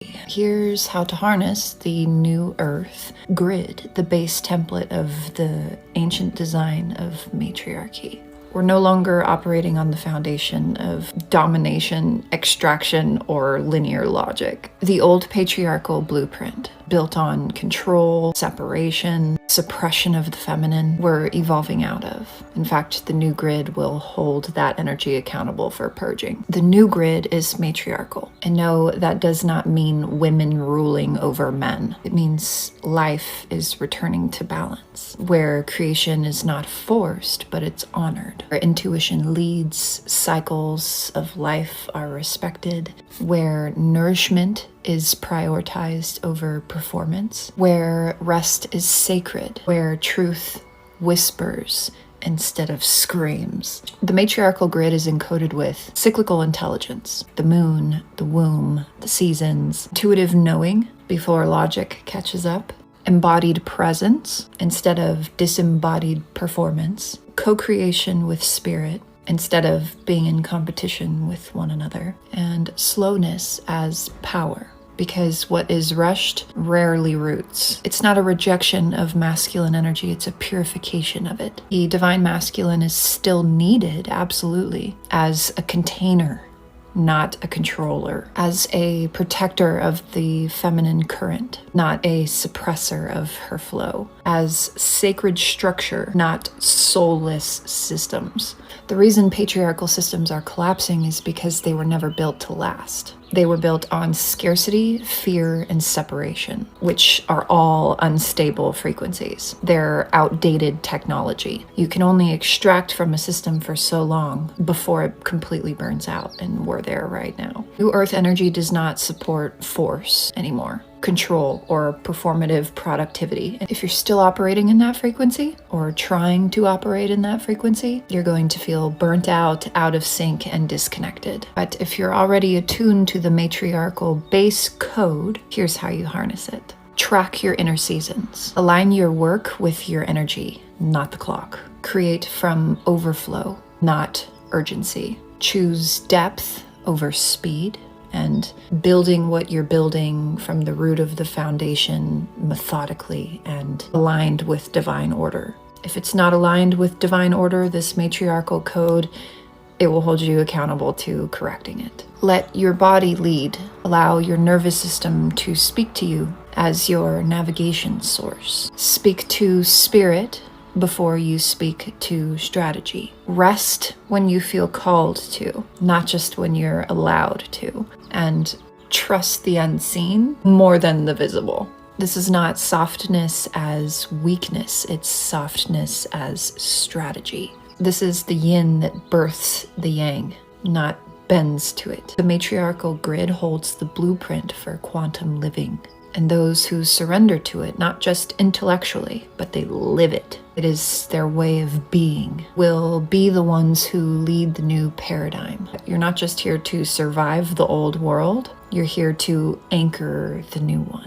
Here's how to harness the new Earth grid, the base template of the ancient design of matriarchy. We're no longer operating on the foundation of domination, extraction, or linear logic. The old patriarchal blueprint, built on control, separation, suppression of the feminine, we're evolving out of. In fact, the new grid will hold that energy accountable for purging. The new grid is matriarchal. And no, that does not mean women ruling over men. It means life is returning to balance, where creation is not forced, but it's honored. Where intuition leads, cycles of life are respected, where nourishment is prioritized over performance, where rest is sacred, where truth whispers instead of screams. The matriarchal grid is encoded with cyclical intelligence, the moon, the womb, the seasons, intuitive knowing before logic catches up, embodied presence instead of disembodied performance, co-creation with spirit instead of being in competition with one another, and slowness as power. Because what is rushed rarely roots. It's not a rejection of masculine energy, it's a purification of it. The divine masculine is still needed, absolutely, as a container, not a controller, as a protector of the feminine current, not a suppressor of her flow, as sacred structure, not soulless systems. The reason patriarchal systems are collapsing is because they were never built to last. They were built on scarcity, fear, and separation, which are all unstable frequencies. They're outdated technology. You can only extract from a system for so long before it completely burns out, and we're there right now. New Earth energy does not support force anymore, control, or performative productivity. If you're still operating in that frequency, or trying to operate in that frequency, you're going to feel burnt out of sync, and disconnected. But if you're already attuned to the matriarchal base code, here's how you harness it. Track your inner seasons. Align your work with your energy, not the clock. Create from overflow, not urgency. Choose depth over speed, and building what you're building from the root of the foundation methodically and aligned with divine order. If it's not aligned with divine order, this matriarchal code, it will hold you accountable to correcting it. Let your body lead. Allow your nervous system to speak to you as your navigation source. Speak to spirit before you speak to strategy. Rest when you feel called to, not just when you're allowed to. And trust the unseen more than the visible. This is not softness as weakness, it's softness as strategy. This is the yin that births the yang, not bends to it. The matriarchal grid holds the blueprint for quantum living. And those who surrender to it, not just intellectually, but they live it. It is their way of being, will be the ones who lead the new paradigm. You're not just here to survive the old world, you're here to anchor the new one.